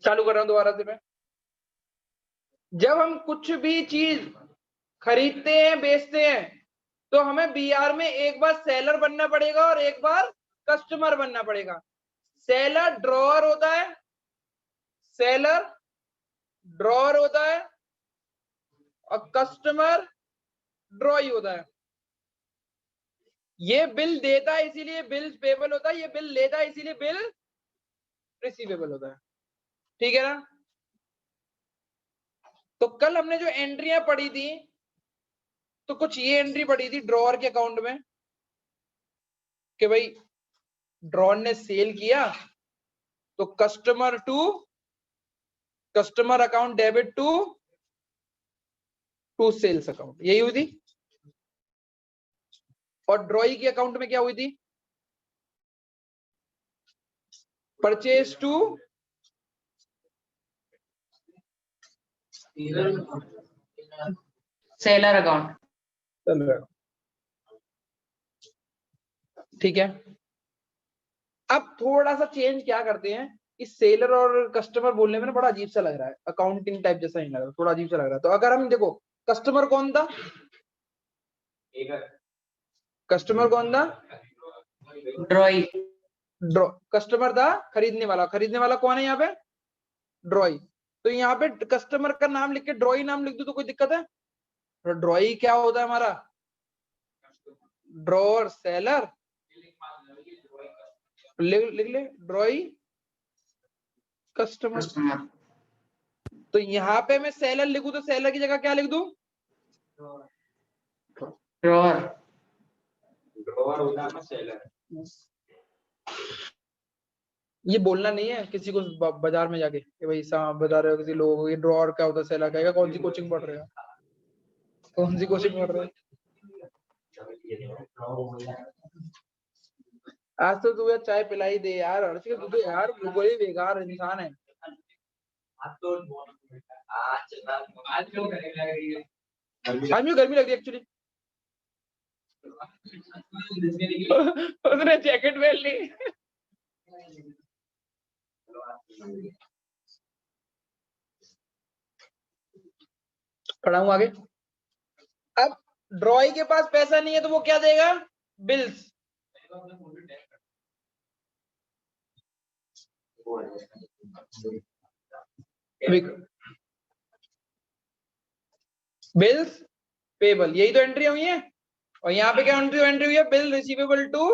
चालू कर रहा हूं दोबारा से मैं। जब हम कुछ भी चीज खरीदते हैं बेचते हैं तो हमें बीआर में एक बार सेलर बनना पड़ेगा और एक बार कस्टमर बनना पड़ेगा। सेलर ड्रॉअर होता है, सेलर ड्रॉअर होता है और कस्टमर ड्रॉई होता है। ये बिल देता है इसीलिए बिल पेबल होता है, ये बिल लेता है इसीलिए बिल रिसीवेबल होता है। ठीक है ना? तो कल हमने जो एंट्रियां पढ़ी थी तो कुछ ये एंट्री पढ़ी थी ड्रॉअर के अकाउंट में कि भाई ड्रॉअर ने सेल किया तो customer account debit to sales account, यही हुई थी। और ड्रॉई के अकाउंट में क्या हुई थी? Purchase to seller account. ठीक है। अब थोड़ा सा चेंज क्या करते हैं कि सेलर और कस्टमर बोलने में ना बड़ा अजीब सा लग रहा है, अकाउंटिंग टाइप जैसा नहीं लग रहा, थोड़ा अजीब सा लग रहा है। तो अगर हम देखो कस्टमर कौन था? कस्टमर कौन था? ड्रॉई। कस्टमर था खरीदने वाला, खरीदने वाला कौन है यहाँ पे? ड्रॉई। तो यहाँ पे कस्टमर का नाम लिख के ड्रॉई नाम लिख दो तो कोई दिक्कत है? ड्रॉई क्या होता है हमारा? ड्रॉअर सेलर, लिख ले ड्रॉई कस्टमर। तो यहाँ पे मैं सेलर लिखूं तो सेलर की जगह क्या लिख दूं? ड्रॉअर। ड्रॉअर होता है सेलर। ये बोलना नहीं है किसी को बाजार में जाके कि भाई साहब बता रहे हो किसी लोगों को ये ड्रॉअर क्या होता है, सेलर कहेगा कौन सी कोचिंग पढ़ रहे हो, कौन सी कोचिंग पढ़ रहे हो? आज तो तू चाय पिलाई दे यार, अर्षित तू तो यार बड़ी बेकार इंसान है। आज मुझे गर्मी लग रही है एक्चुअली। उसने जैकेट पहन ली। पढ़ाऊं आगे। अब ड्रॉई के पास पैसा नहीं है तो वो क्या देगा? बिल्स। बिल्स पेबल, यही तो एंट्री हुई है। और यहाँ पे क्या एंट्री हुई है? Bill receivable to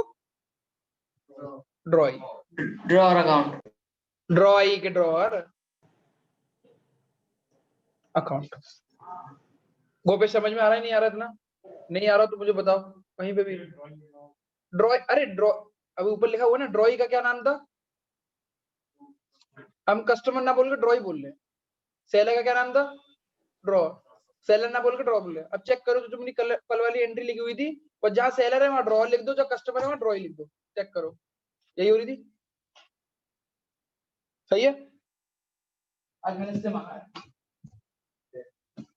drawee, drawer account. Drawee के ड्रॉअर अकाउंट। गोपेश समझ में आ रहा है नहीं आ रहा? इतना नहीं आ रहा तो मुझे बताओ कहीं पे भी। ड्रॉई, अरे ड्रॉ अभी ऊपर लिखा हुआ ना ड्रॉई का क्या नाम था? हम कस्टमर ना बोल के ड्रॉई बोल रहे। सेलर का क्या नाम था? ड्रॉ। सेलर ना बोल के ड्रॉ बोल रहे। अब चेक करो तो तुमने कल वाली एंट्री लिखी हुई थी और जहां सेलर है वहां ड्रॉ लिख दो, जहां कस्टमर है वहां ड्रॉई लिख दो। चेक करो यही हो रही थी। सही है? आज मैंने इससे मांगा है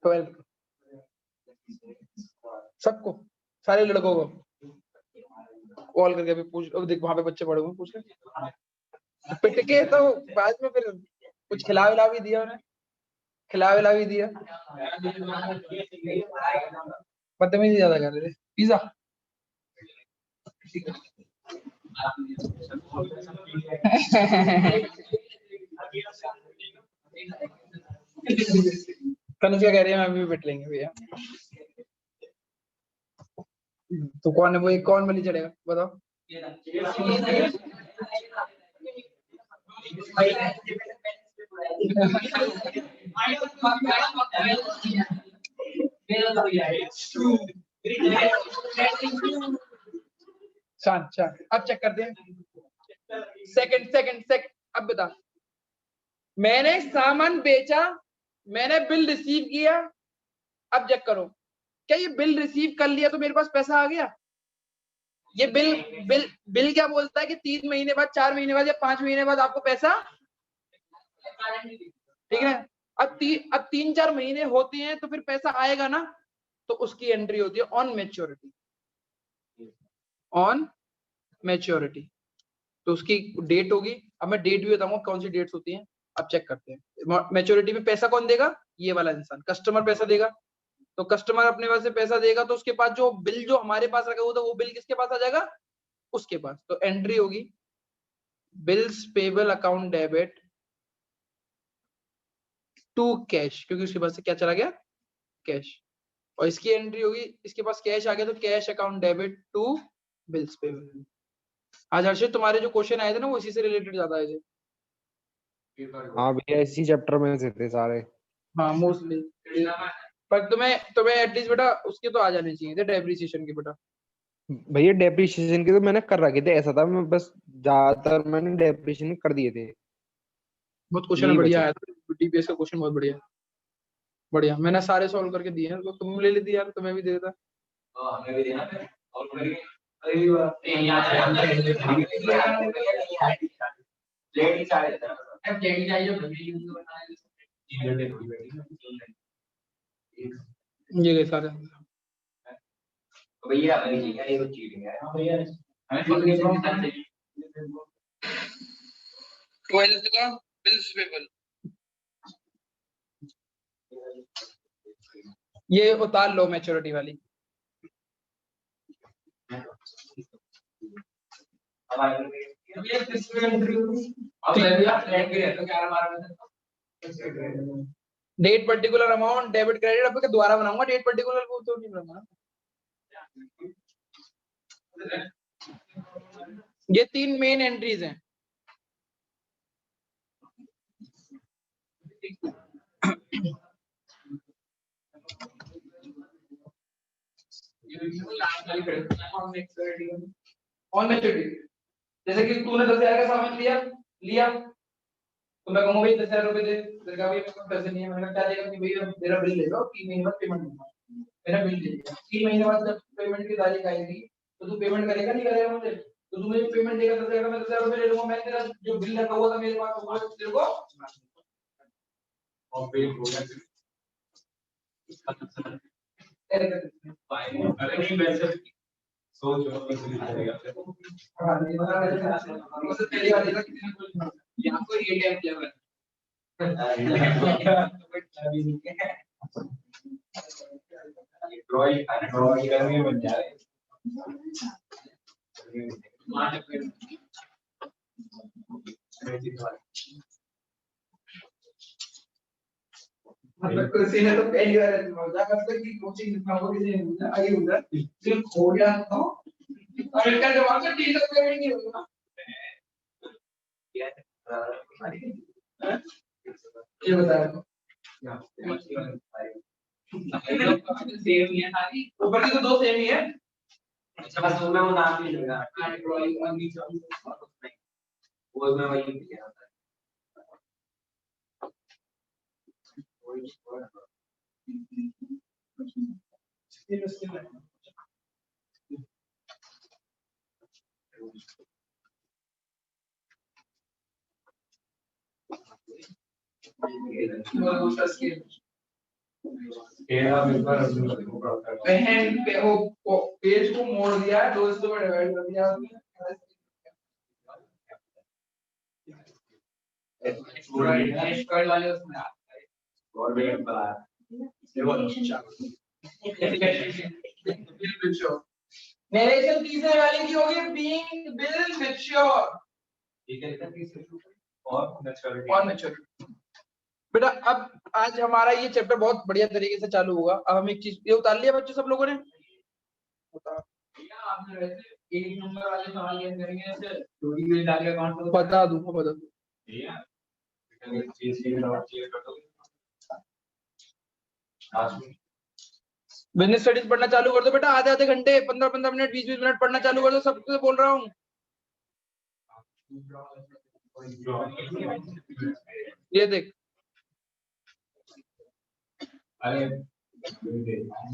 12 सबको, सारे लड़कों को कॉल करके अभी पूछ। अब देख वहां पे बच्चे पड़े हुए, पूछ ले पिट के। तो बाद में फिर कुछ खिला विला भी दिया उन्हें, खिला विला भी दिया। बदतमीजी ज्यादा कर रहे थे। पिज्जा कनिष्का कह रही है मैं भी पिट लेंगे भैया। तो कौन है वो? एक कौन बलि चढ़ेगा बताओ? शांत शांत। अब चेक करते हैं। सेकंड अब बता, मैंने सामान बेचा, मैंने बिल रिसीव किया। अब चेक करो क्या ये बिल रिसीव कर लिया तो मेरे पास पैसा आ गया? ये बिल बिल बिल क्या बोलता है कि 3 महीने बाद, 4 महीने बाद या 5 महीने बाद आपको पैसा, ठीक है? अब 3-4 महीने होते हैं तो फिर पैसा आएगा ना, तो उसकी एंट्री होती है ऑन मैच्योरिटी। ऑन मैच्योरिटी तो उसकी डेट होगी। अब मैं डेट भी बताऊंगा कौन सी डेट्स होती हैं। अब चेक करते हैं मैच्योरिटी में पैसा कौन देगा, ये वाला इंसान, कस्टमर पैसा देगा। तो कस्टमर अपने पास से पैसा देगा तो उसके पास जो बिल जो हमारे पास रखा हुआ था वो बिल किसके पास आ जाएगा, उसके पास। तो एंट्री होगी bills payable account debit to cash, क्योंकि उसके पास से क्या चला गया, कैश। और इसकी एंट्री होगी, इसके पास कैश आ गया तो cash account debit to bills payable. आज हर्षित तुम्हारे जो क्वेश्चन आए थे ना वो इसी से रिलेटेड ज्यादा आए थे। हाँ भैया इसी चैप्टर में से थे सारे। हाँ मोस्टली। पर तुम्हें एटलीस्ट बेटा उसके तो आ जाने चाहिए थे, डेप्रिसिएशन के बेटा। भैया डेप्रिसिएशन के तो मैंने कर रखे थे, ऐसा था मैं बस ज्यादातर मैंने डेप्रिसिएशन कर दिए थे। बहुत क्वेश्चन यही बढ़िया बचे। आया था डीपीएस का क्वेश्चन, बहुत बढ़िया बढ़िया। मैंने सारे सॉल्व करके दिए हैं तो तुम ले लेती यार, तुम्हें भी दे देता। हमें भी देना है और करिए ये गए सारे। भैया ये तो चीटिंग है भैया, हमें 12th का बिल्स पेबल, ये उतार लो मैच्योरिटी वाली। Date particular amount debit credit, अब दोबारा बनाऊंगा डेट पर्टिकुलर को तो नहीं बनाऊंगा। ये 3 मेन एंट्रीज हैं। ऑन मैच्योरिटी, जैसे कि तूने 10,000 का सामान लिया लिया तो मैं कहूंगा भाई 10,000 रुपए दे, तेरे का भी मेरे पास पैसे नहीं है। मैंने क्या देगा कि भैया मेरा बिल ले लो, 3 महीने बाद पेमेंट दूंगा। मेरा बिल ले लिया, 3 महीने बाद जब पेमेंट की तारीख आएगी तो तू पेमेंट करेगा नहीं करेगा मुझे, तो तू मुझे पेमेंट देगा 10,000 का, मैं 10,000 रुपए ले लूंगा। मैं तेरा जो बिल रखा हुआ था मेरे पास वो तेरे को और बिल हो गया अरे नहीं वैसे सोच पहली बार देखा किसी ने यहाँ को एटीएम किया है। ड्रॉइंग करने बन जाए किसी ने तो पहली बार मजा करते कि कोचिंग जितना हो किसी ने आगे उधर सिर्फ खो गया तो और इनका जवाब से 3 तक पेमेंट नहीं होगा। ये बताया सेम ही है सारी, ऊपर की तो 2 सेम ही है। अच्छा बस उसमें वो नाम नहीं लगा ड्राइंग और नीचे वो में वही किया था बहन पे वो पेज को मोड़ दिया, 2 हिस्सों में डिवाइड कर दिया। स्क्वायर वाले उसमें गवर्नमेंट बना नरेशन तीसरे वाले की होगी बीइंग बिल मैच्योर ठीक है और मैच्योरिटी। बेटा अब आज हमारा ये चैप्टर बहुत बढ़िया तरीके से चालू होगा। अब हम एक चीज ये उतार लिया बच्चों सब लोगों ने, आपने वैसे 1 नंबर वाले सवाल ये करेंगे ऐसे जोड़ी में डाल के अकाउंट को बता दूंगा बिजनेस स्टडीज पढ़ना चालू कर दो बेटा, आधे आधे घंटे 15-15 मिनट 20-20 मिनट पढ़ना चालू कर दो, सबसे बोल रहा हूँ। ये देख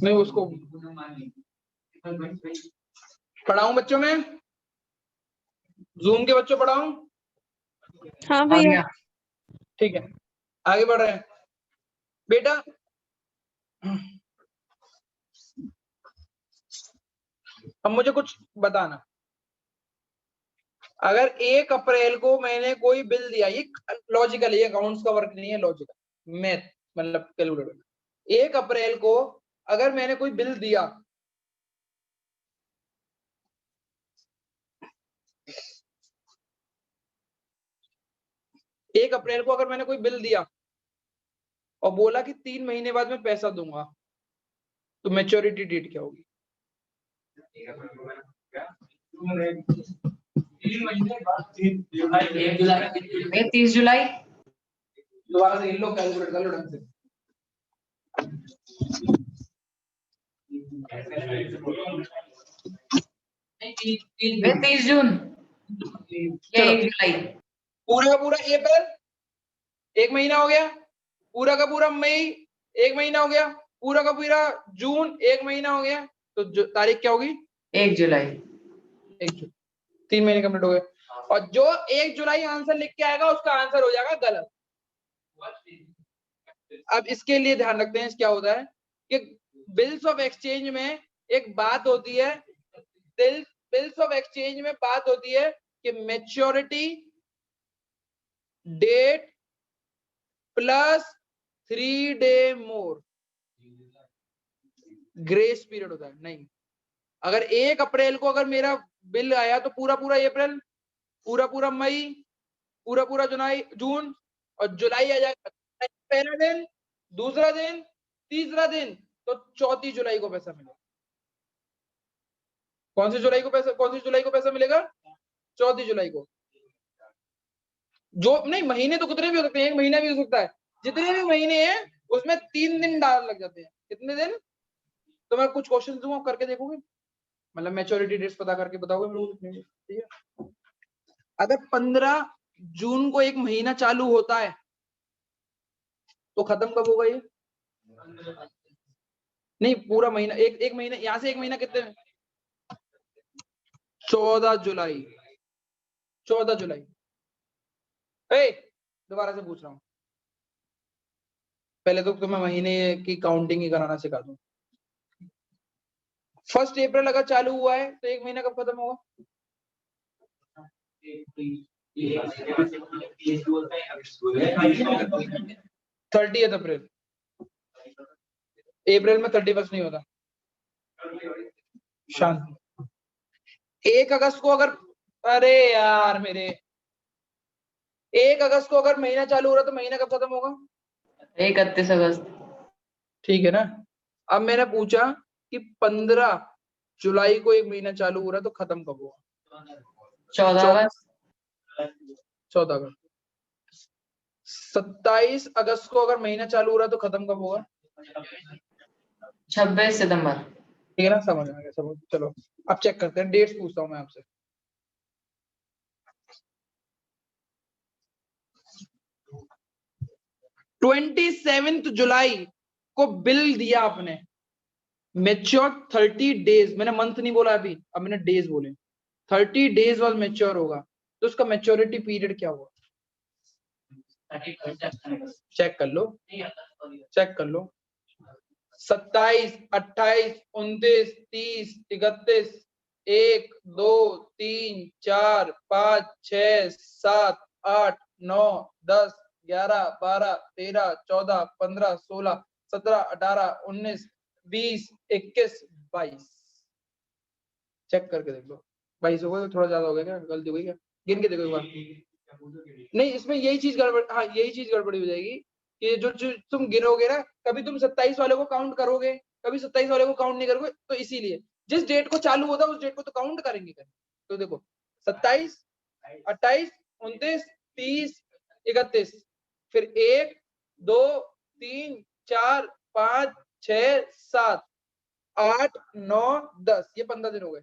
मैं उसको पढ़ाऊं बच्चों में, जूम के बच्चों पढ़ाऊं? हाँ भैया ठीक है आगे बढ़ रहे हैं बेटा। अब मुझे कुछ बताना, अगर 1 अप्रैल को मैंने कोई बिल दिया, ये लॉजिकल, ये अकाउंट्स का वर्क नहीं है, लॉजिकल मैथ मतलब कैलकुलेटर। 1 अप्रैल को अगर मैंने कोई बिल दिया, एक अप्रैल को अगर मैंने कोई बिल दिया और बोला कि 3 महीने बाद मैं पैसा दूंगा, तो मैच्योरिटी डेट क्या होगी? 30 जुलाई। दोबारा से इन लोग कैलकुलेट कर लो ढंग से। वे 30 जून या 1 जुलाई। पूरा का पूरा अप्रैल 1 महीना हो गया, पूरा का पूरा मई 1 महीना हो गया, पूरा का पूरा जून 1 महीना हो गया, तो तारीख क्या होगी? 1 जुलाई। 1 जुलाई, 3 महीने कंप्लीट हो गए। और जो 1 जुलाई आंसर लिख के आएगा उसका आंसर हो जाएगा गलत। अब इसके लिए ध्यान रखते हैं क्या होता है कि बिल्स ऑफ एक्सचेंज में एक बात होती है, बिल्स ऑफ एक्सचेंज में बात होती है कि maturity date plus 3 day more grace period होता है। नहीं, अगर 1 अप्रैल को अगर मेरा बिल आया तो पूरा पूरा अप्रैल, पूरा पूरा मई, पूरा पूरा जुलाई जून, और जुलाई आ जाएगा पहला दिन, दूसरा दिन, तीसरा दिन, तो 4 जुलाई को पैसा मिलेगा। कौन सी जुलाई को पैसा मिलेगा? 4 जुलाई को। जो नहीं, महीने तो कितने भी हो सकते हैं, 1 महीना भी हो सकता है, जितने भी महीने हैं उसमें 3 दिन डाल लग जाते हैं। कितने दिन? तो मैं कुछ क्वेश्चन दूंगा, करके देखोगे, मतलब मैच्योरिटी डेट्स पता करके बताओगे मेरे को, ठीक है? अगर 15 जून को 1 महीना चालू होता है तो खत्म कब होगा ये? नहीं, पूरा महीना, एक महीना, यहां से 1 महीना कितने? 14 जुलाई। 14 जुलाई। दोबारा से पूछ रहा हूं, पहले तो तुम्हें महीने की काउंटिंग ही कराना सिखा दूं। 1 अप्रैल अगर चालू हुआ है तो 1 महीना कब खत्म होगा? 30 अप्रैल। अप्रैल में 31 नहीं होता, शांति। 1 अगस्त को अगर, अरे यार मेरे, 1 अगस्त को अगर महीना चालू हो रहा तो महीना कब खत्म होगा? 31 अगस्त। ठीक है ना? अब मैंने पूछा कि 15 जुलाई को 1 महीना चालू हो रहा तो खत्म कब होगा? 14 अगस्त। 14 अगस्त। 27 अगस्त को अगर महीना चालू हो रहा तो खत्म कब होगा? 26 सितंबर। ठीक है ना? समझ आ गया, समझ। चलो अब चेक करते हैं, डेट्स पूछता हूं मैं आपसे। ट्वेंटी जुलाई को बिल दिया आपने, मेच्योर 30 डेज, मैंने मंथ नहीं बोला अभी, अब मैंने डेज बोले, 30 डेज बाद मेच्योर होगा, तो उसका मेच्योरिटी पीरियड क्या होगा? चेक कर लो, चेक कर लो। 27, 28, 29, 30, 31, 1, 2, 3, 4, 5, 6, 7, 8, 9, 10, 11, 12, 13, 14, 15, 16, 17, 18, 19, 20, 21, 22। चेक करके देख लो। 22 हो गए? थोड़ा ज्यादा हो गया क्या? गलती हो गई क्या? गिन के देखो एक बार। नहीं, इसमें यही चीज गड़बड़, हाँ यही चीज गड़बड़ी हो जाएगी कि जो तुम गिनोगे ना, कभी तुम 27 वाले को काउंट करोगे, कभी 27 वाले को काउंट नहीं करोगे, तो इसीलिए जिस डेट को चालू होता है उस डेट को तो काउंट करेंगे। तो देखो 27, 28, 29, 30, 31, फिर 1, 2, 3, 4, 5, 6, 7, 8, 9, 10, ये 15 दिन हो गए।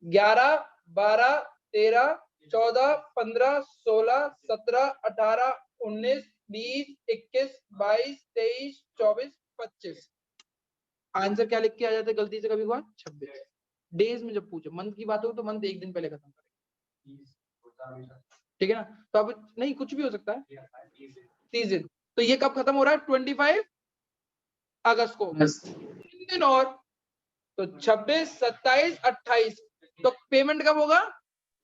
11, 12, 13, 14, 15, 16, 17, 18, 19, 20, 21, 22, 23, 24, 25। आंसर क्या लिख के आ जाते गलती से कभी हुआ? 26। डेज में जब पूछे, मंथ की बात हो तो मंथ 1 दिन पहले खत्म करेंगे, ठीक है ना? तो अब नहीं, कुछ भी हो सकता है, 30 दिन। तो ये कब खत्म हो रहा है? 25 अगस्त को। 3 दिन और, तो 26, 27, 28। तो पेमेंट कब होगा?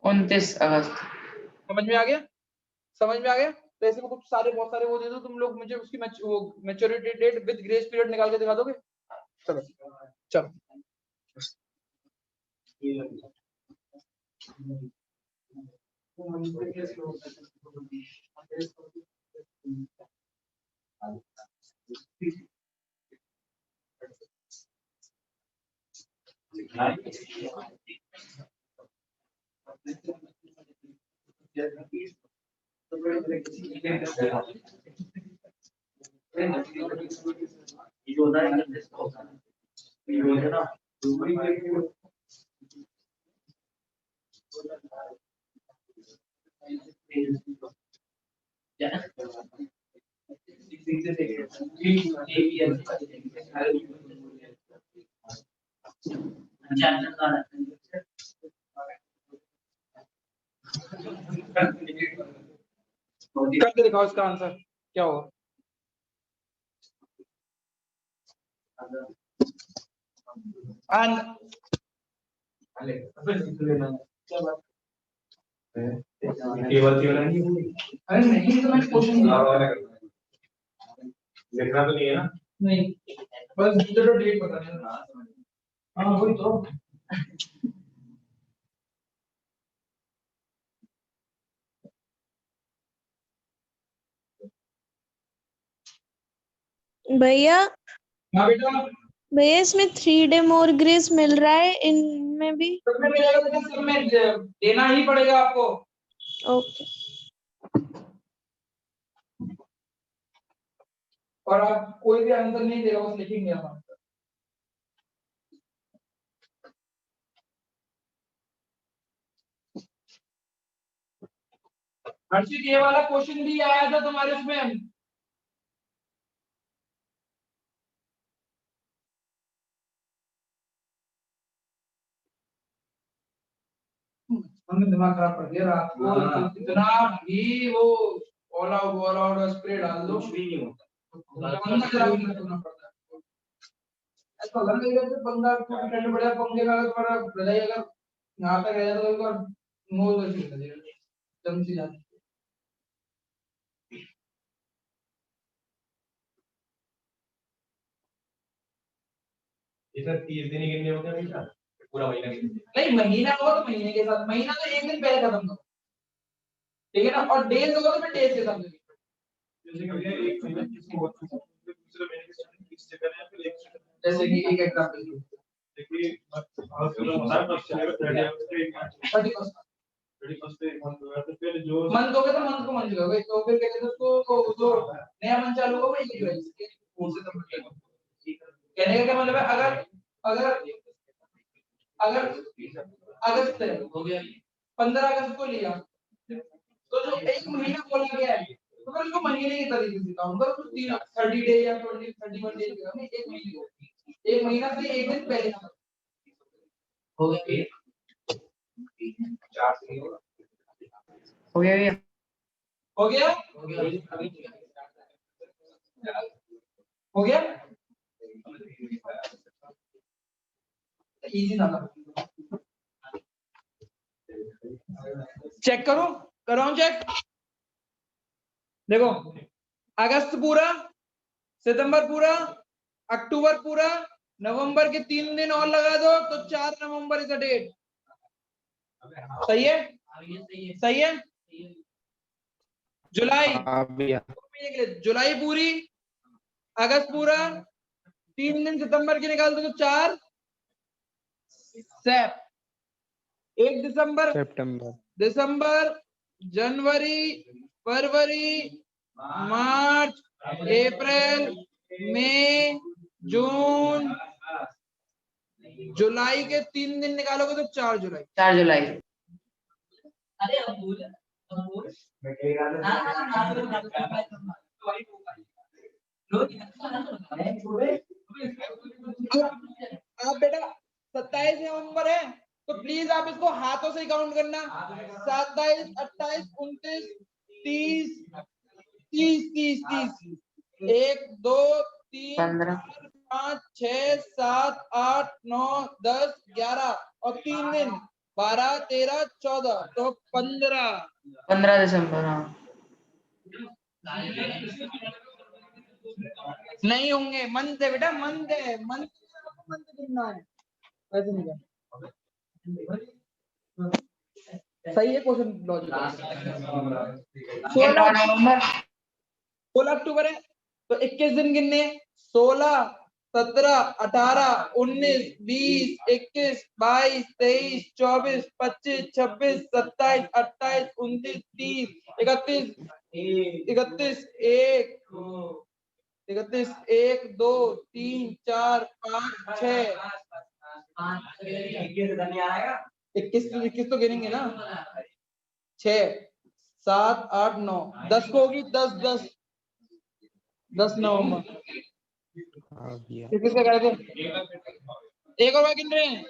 29 अगस्त। समझ में आ गया? समझ में आ गया? तो ऐसे में कुछ सारे बहुत सारे वो दे दो तुम लोग मुझे, उसकी maturity date with grace period निकाल के दिखा दोगे? चलो चलो करके दिखाओ इसका आंसर क्या होगा। अरे नहीं तो मैं क्वेश्चन लिखना तो नहीं है ना? नहीं, बस चलो डेट बता देना। हाँ वही तो। भैया हाँ बेटा, भैया इसमें 3 डे मोर ग्रेस मिल रहा है, इनमें भी। सब में मिलेगा बेटा, सब में देना ही पड़ेगा आपको। ओके। और आप कोई भी आंसर नहीं देगा, बस लिखेंगे आप आंसर। हर्षित ये वाला क्वेश्चन भी आया था तुम्हारे उसमें। हमने दिमाग खराब कर दिया रात को, इतना भी वो ऑल आउट स्प्रे डाल दो, कुछ भी नहीं होता। दिमाग खराब नहीं करना पड़ता है। ऐसा लग रहा है कि बंदा ठंड पड़ा पंखे का थोड़ा रजाई अगर यहाँ तक रह जाता तो एक बार नोज ऐसे कर देगा, जम सी जाती है। इधर 30 दिन ही गिनने होते हैं बेटा, पूरा महीना गिनने। नहीं महीना होगा तो महीने के साथ, महीना तो एक दिन पहले खत्म करो, ठीक है ना? और डेज होगा तो मैं डेज के साथ। जैसे कि भैया एक महीना किसी को दूसरे महीने के स्टार्टिंग किस से करें, फिर एक जैसे कि एक एग्जांपल देखिए हमारे पास चलेगा 31st तो फिर जो मंथ होगा तो मंथ को मंथ होगा, तो फिर कहते हैं उसको जो नया मंथ चालू होगा वही जुलाई से से तब कहने का क्या मतलब है? अगर अगर अगर अगस्त है, हो गया 15 अगस्त को लिया तो जो एक महीना बोला गया है तो फिर उसको महीने के तरीके से काउंट करो, तो 30 डे या 20 31 डे नहीं, एक महीने को, एक महीना से एक दिन पहले हो गया। 4 से हो गया भैया? हो गया हो गया इजी था। चेक करो, कराओ चेक। देखो अगस्त पूरा, सितंबर पूरा, अक्टूबर पूरा, नवंबर के 3 दिन और लगा दो तो 4 नवंबर इज द डेट। सही है? सही है? जुलाई, जुलाई पूरी, अगस्त पूरा, 3 दिन सितंबर के निकाल दो तो 4 सेप, 1 दिसंबर, सितंबर, दिसंबर, जनवरी, फरवरी, मार्च, अप्रैल, मई, जून, जुलाई के 3 दिन निकालोगे तो 4 जुलाई। 4 जुलाई। आप बेटा 27 नवंबर है तो प्लीज आप इसको हाथों से ही काउंट करना। 27, 28, 29, 30, 30, 30, 1, 2, 3, 15 4, 5, 6, 7, 8, 9, 10, 11 और 3 दिन 12, 13, 14 तो 15 दिसंबर। हाँ नहीं होंगे। मंथ है बेटा, मंथ है, मंथ गिनना है, ऐसे नहीं करना। सही है क्वेश्चन लॉजिक। 9 नवंबर 16 अक्टूबर है तो 21 दिन गिनने। 16, 17, 18, 19, 20, 21, 22, 23, 24, 25, 26, 27, 28, 29, 30, 31, 31, 1, 2, 3, 4, 5, 6, 21 तो गिनेंगे ना। 6, 7, 8, 9, 10 को होगी। 10 नवंबर आ गया। किससे करे थे? एक और बार गिन रहे हैं।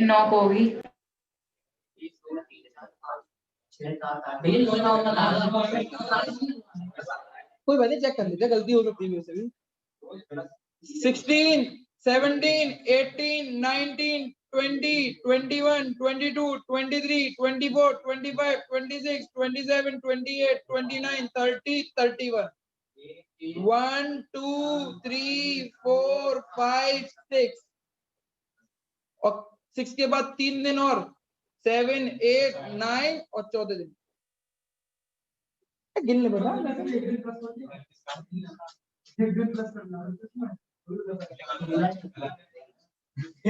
9 को होगी। कोई बात नहीं, चेक कर लेते, गलती हो सकती है मेरे से भी। 16, 17, 18, 19, 20, 21, 22, 23, 24, 25, 26, 27, 28, 29, 30, 31। 1, 2, 3, 4, 5, 6 और 6 के बाद 3 दिन और 7, 8, 9 और 14 दिन। गिन ले बेटा।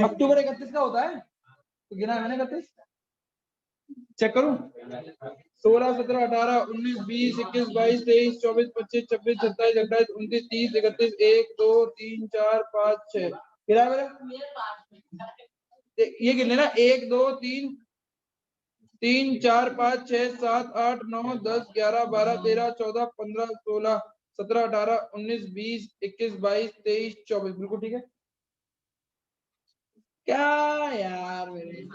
अक्टूबर 31 का होता है तो गिना है मैंने 31। चेक करूं? 16, 17, 18, 19, 20, 21, 22, 23, 24, 25, 26, 27, 28, 29, 30, 31, 1, 2, 3, 4, 5, 6 गिना मेरा। ये गिन लेना। 1, 2, 3, 4, 5, 6, 7, 8, 9, 10, 11, 12, 13, 14, 15, 16, 17, 18, 19, 20, 21, 22, 23, 24 बिल्कुल ठीक है। क्या यार मेरे।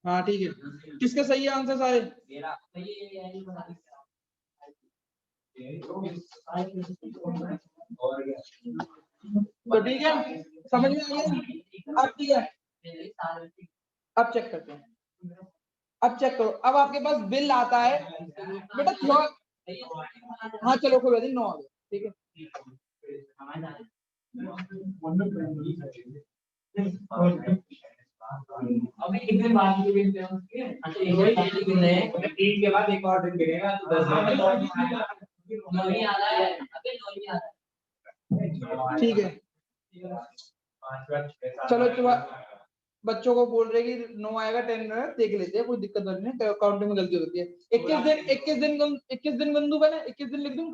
हाँ ठीक है। किसके सही है आंसर सारे? तो ठीक है, समझ में आ गया। अब ठीक है, अब चेक करते हैं। अब चेक करो, अब आपके पास बिल आता है बेटा। हाँ चलो कोई बात नहीं, 9 आ गया ठीक है। अभी कितने बार की गिनते हैं उसके? अच्छा एक गिनने हैं, 3 के बाद एक और दिन गिनेगा तो 10 नहीं आ रहा है, अबे नहीं आ रहा है। ठीक है चलो बच्चों को बोल रहे कि 9 आएगा 10 देख लेते हैं, कोई दिक्कत नहीं है, काउंटिंग में गलती होती है। 21 दिन बंधु बने, 21 दिन लिख दूं।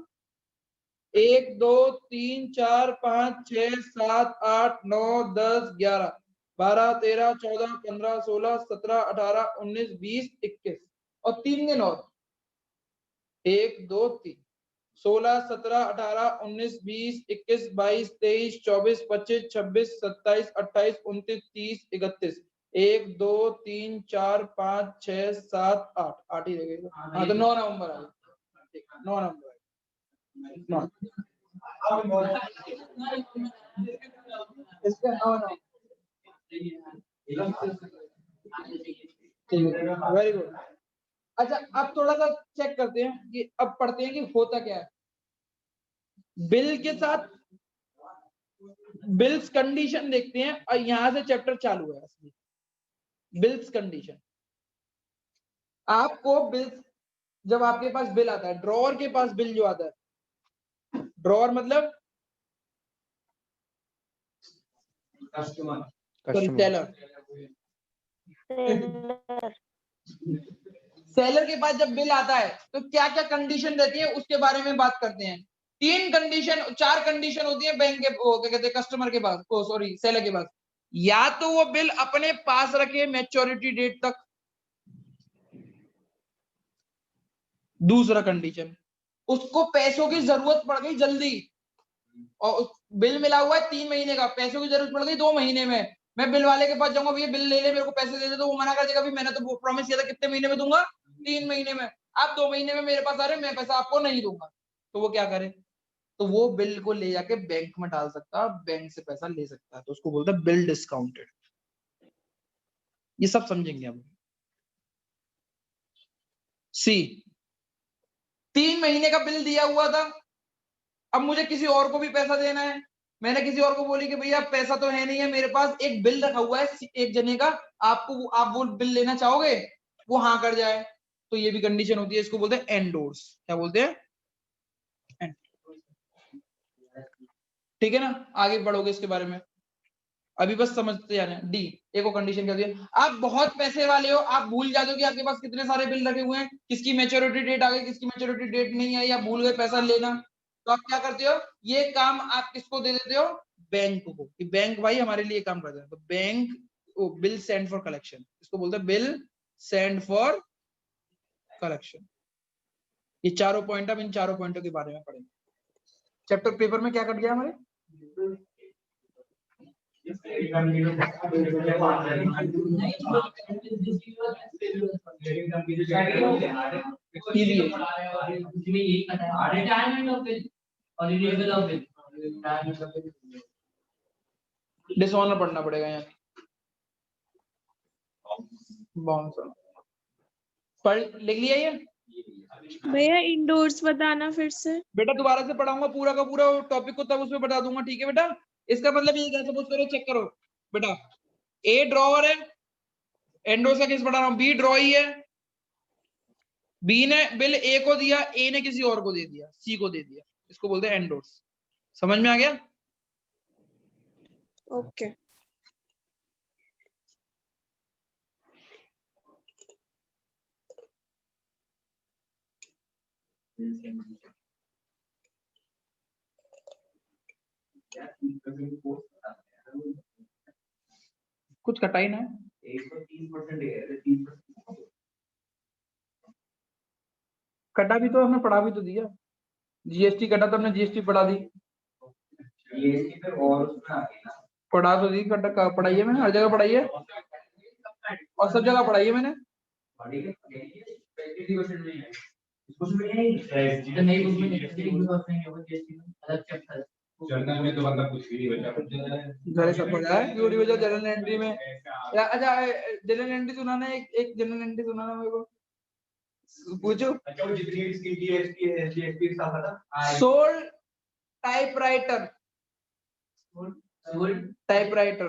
1, 2, 3, 4, 5, 6, 7, 8, 9, 10, 11, 12, 13, 14, 15, 16, 17, 18, 19, 20, 21 और 3 दिन और। 1, 2, 3, 16, 17, 18, 19, 20, 21, 22, 23, 24, 25, 26, 27, 28, 29, 30, 31। 1, 2, 3, 4, 5, 6, 7, 8 8 ही रहेगा। हाँ तो 9 नवंबर आ गया। 9 नवंबर इसका 9 नवंबर। ठीक है, वेरी गुड। अच्छा अब थोड़ा सा चेक करते हैं कि अब पढ़ते हैं कि होता क्या है बिल के साथ। बिल्स कंडीशन देखते हैं और यहां से चैप्टर चालू है असली। Bills condition. आपको बिल्स, जब आपके पास बिल आता है, ड्रॉअर के पास बिल जो आता है, ड्रॉअर मतलब सेलर। सेलर के पास जब बिल आता है तो क्या क्या कंडीशन रहती है उसके बारे में बात करते हैं। 4 कंडीशन होती है बैंक के, क्या कहते हैं, कस्टमर के पास, सॉरी सेलर के पास। या तो वो बिल अपने पास रखे मैच्योरिटी डेट तक। दूसरा कंडीशन, उसको पैसों की जरूरत पड़ गई जल्दी और बिल मिला हुआ है 3 महीने का, पैसों की जरूरत पड़ गई 2 महीने में, मैं बिल वाले के पास जाऊंगा, भैया बिल ले ले मेरे को पैसे दे दे, तो वो मना कर देगा, मैंने तो प्रॉमिस किया था कितने महीने में दूंगा, 3 महीने में, आप 2 महीने में मेरे पास आ रहे, मैं पैसा आपको नहीं दूंगा। तो वो क्या करे? तो वो बिल को ले जाके बैंक में डाल सकता है, बैंक से पैसा ले सकता है, तो उसको बोलते हैं बिल डिस्काउंटेड। ये सब समझेंगे हम। सी, 3 महीने का बिल दिया हुआ था, अब मुझे किसी और को भी पैसा देना है। मैंने किसी और को बोली कि भैया पैसा तो है नहीं है मेरे पास, एक बिल रखा हुआ है एक जने का, आपको आप वो बिल लेना चाहोगे? वो हाँ कर जाए, तो ये भी कंडीशन होती है, इसको बोलते हैं एंडोर्स। क्या बोलते हैं? ठीक है ना, आगे बढ़ोगे इसके बारे में, अभी बस समझते जाना। डी, एक और कंडीशन क्या होती है, आप बहुत पैसे वाले हो, आप भूल जाते हो कि आपके पास कितने सारे बिल रखे हुए हैं, किसकी मैच्योरिटी डेट आ गई, किसकी मैच्योरिटी डेट नहीं आई, या भूल गए पैसा लेना, तो आप क्या करते हो, ये काम आप किसको दे देते हो? बैंक को, कि बैंक भाई हमारे लिए काम करते हैं। तो bank bill send for collection, इसको बोलते हैं बिल सेंड फॉर कलेक्शन। ये चारों पॉइंट, अब इन चारों पॉइंटों के बारे में पढ़ेंगे। चैप्टर पेपर में क्या कट गया हमारे? डिसऑनर पढ़ना पड़ेगा यहाँ, बाउंसर पढ़ लिख लिया ये भैया इंडोर्स बताना फिर से। बेटा, दोबारा से पढ़ाऊंगा पूरा का पूरा टॉपिक को, तब उसमें बता दूंगा, ठीक है बेटा? इसका मतलब ये क्या, सपोज करो, चेक करो बेटा, ए ड्रॉवर है, एंडोर्स का केस पढ़ा रहा हूँ, बी ड्रॉ ही है, बी ने बिल ए को दिया, ए ने किसी और को दे दिया, सी को दे दिया, इसको बोलते हैं एंडोर्स। समझ में आ गया? ओके। कुछ कटाई ना, 130% कटा भी तो हमने पढ़ा भी तो दिया, जीएसटी कटा तो हमने जीएसटी पढ़ा दी, जीएसटी पे और उसमें आ गई ना, पढ़ा तो दी, कटा पढ़ाई है मैंने, हर जगह पढ़ाई है और सब जगह पढ़ाई है मैंने। जर्नल में तो मतलब कुछ भी नहीं बचा, घर सब पढ़ा है, प्योरी वजह जनरल एंट्री में। अच्छा, जनरल एंट्री सुनाना, एक जनरल एंट्री सुनाना मेरे को, पूछो। अच्छा, वो जितनी इसकी जीएसटी का था, sold typewriter, typewriter,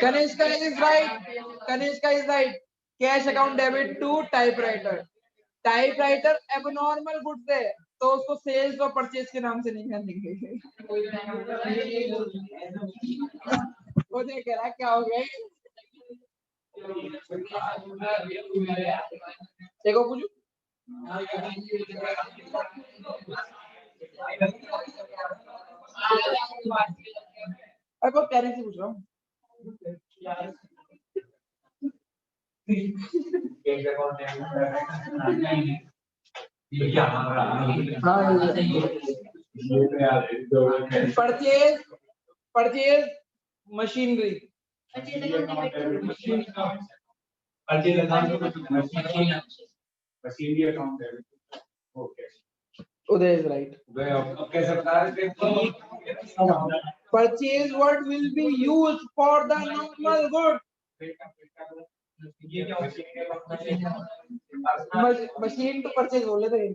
Kanishka is right. Kanishka is right. Cash account debit to typewriter. Typewriter abnormal goods है, तो उसको सेल्स और परचेज के नाम से नहीं करेंगे। वो देख रहा क्या हो गया, देखो कुछ अरे वो कहने से पूछ रहा हूँ। Purchase machinery, Uday is right. कैसे बता रहे थे? Purchase word will be used for the normal good. ये क्या मशीन तो परचेज बोले थे।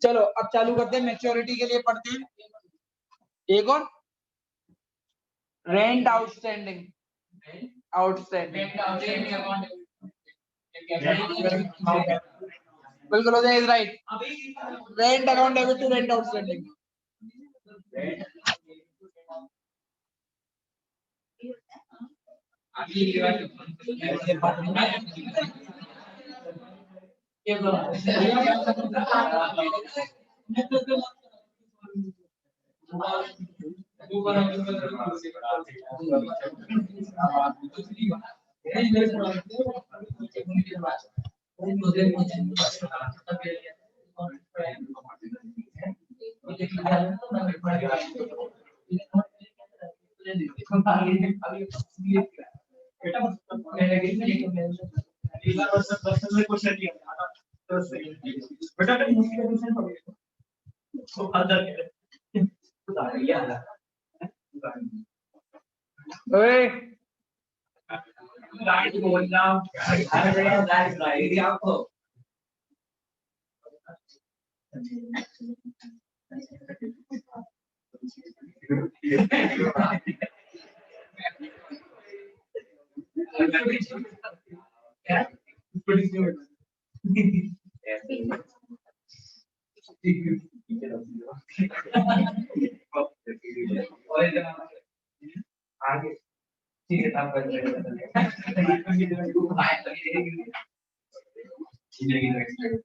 चलो अब चालू करते हैं, मैच्योरिटी के लिए पढ़ते हैं एक और, रेंट आउटस्टैंडिंग, बिल्कुल हो जाए, right. Rent account debit to rent outstanding. ओए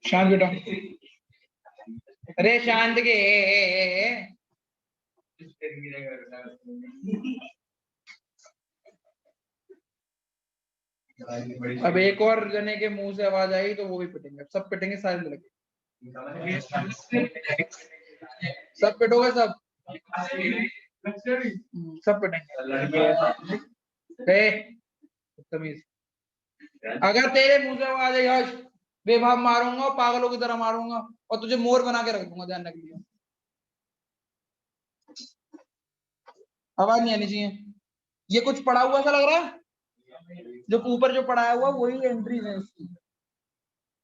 शांत बेटा, अरे शांत के अब एक और जने के मुंह से आवाज आई तो वो भी पिटेंगे, सब पिटेंगे सारे लड़के, सब पिटोगे सब, सब पिटेंगे। तमीज, अगर तेरे मुंह से आवाज आई हर्ष, बेभाव मारूंगा, पागलों की तरह मारूंगा और तुझे मोर बना के रख दूंगा, ध्यान रखिए। आवाज नहीं आनी चाहिए। ये कुछ पड़ा हुआ सा लग रहा है, जो ऊपर जो पढ़ाया हुआ वही एंट्री है इसकी।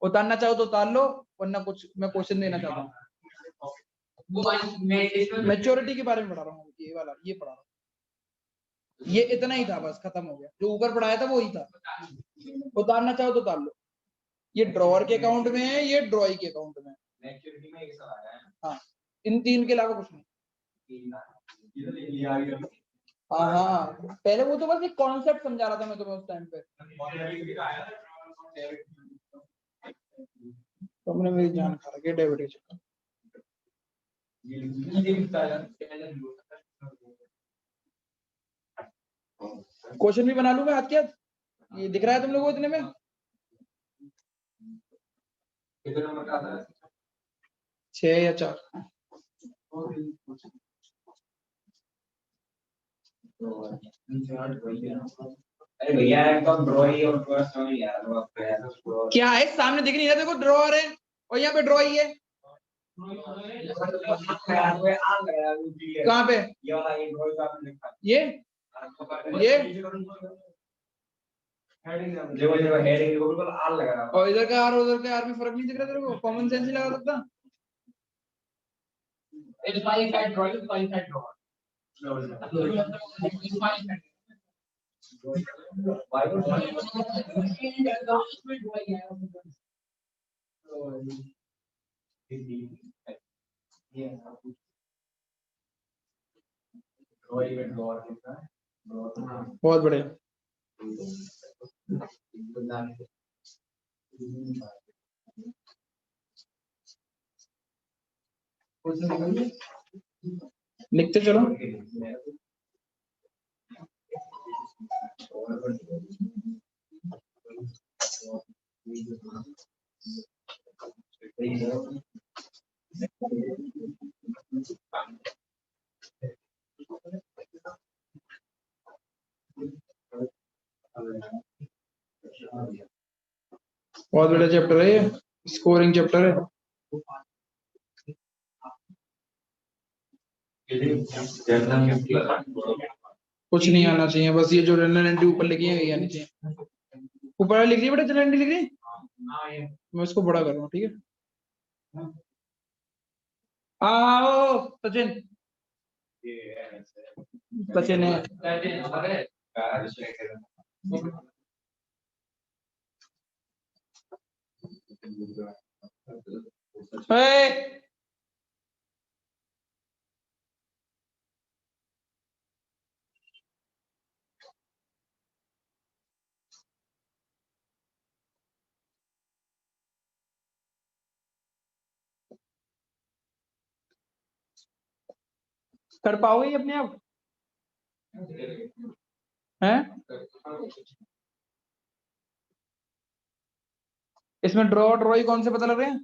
उतारना चाहो तो उतार लो, वरना कुछ मैं क्वेश्चन देना चाहता हूँ। मैच्योरिटी के बारे में पढ़ा रहा हूँ, ये वाला ये पढ़ा रहा हूँ। ये इतना ही था, बस खत्म हो गया। जो ऊपर पढ़ाया था वो ही था। उतारना चाहो तो उतार लो। ये ड्रॉअर के अकाउंट में है, ये ड्रॉई के अकाउंट में है। हाँ, इन तीन के अलावा कुछ नहीं। हाँ हाँ, पहले वो तो बस एक कॉन्सेप्ट समझा रहा था मैं तुम्हें उस टाइम पे। तुमने मेरी जान खा रखी है डेबिट। क्वेश्चन भी बना लूंगा हाथ के हाथ। ये दिख रहा है तुम लोगों को इतने में? कितने नंबर का आता है? 6 या 4। अरे भैया एकदम ड्रॉई और यार क्या है सामने दिख नहीं रहा? देखो ड्रॉअर है और यहाँ पे ड्रॉई है। कहाँ पे? ये और इधर का आर उधर का आर में फर्क नहीं दिख रहा तेरे को? कॉमन सेंस ही लगा सकता। बहुत बढ़िया। लिखते चलो। बहुत बड़ा चैप्टर है ये, स्कोरिंग चैप्टर है। कुछ नहीं आना चाहिए, बस ये जो जनरल एंट्री ऊपर लिखी है यही आनी चाहिए। ऊपर लिख दी बेटा, जनरल एंट्री लिख दी। मैं इसको बड़ा कर रहा हूँ, ठीक है। आओ सचिन, सचिन है। कर पाओगे अपने आप हैं? इसमें ड्रॉ ड्रॉई कौन से पता लग रहे हैं?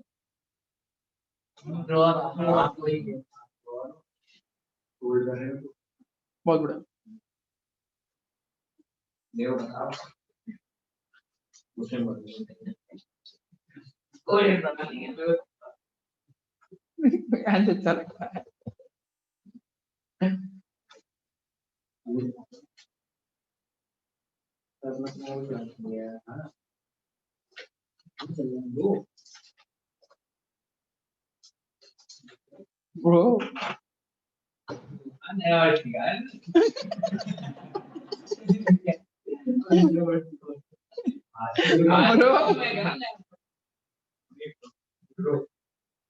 बहुत बढ़िया। कोई पता नहीं है। अच्छा लगता है। ब्रो नया ठीक है।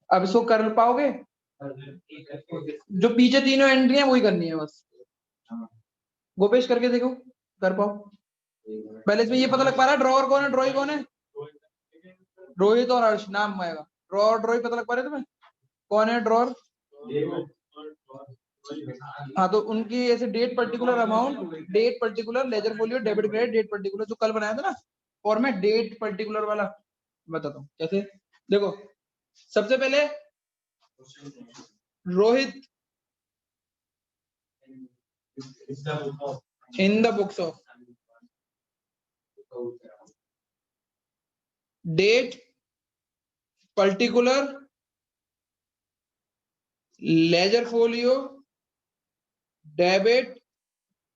अब इसको कर पाओगे? जो पीछे तीनों एंट्री है वही करनी है बस। गोपेश करके देखो कर पाओ। पहले इसमें ये पता लग पा रहा है ड्रॉवर कौन है, ड्रॉई कौन है? रोहित और हर्ष नाम आएगा। ड्रॉवर ड्रॉई पता लग पा रहे तुम्हें कौन है ड्रॉवर? हाँ तो उनकी ऐसे date particular amount, date particular ledger folio, debit credit, date particular जो कल बनाया था ना फॉर्मेट, डेट पर्टिकुलर वाला बताता हूँ कैसे। देखो सबसे पहले Rohit in the books of, date particular ledger folio debit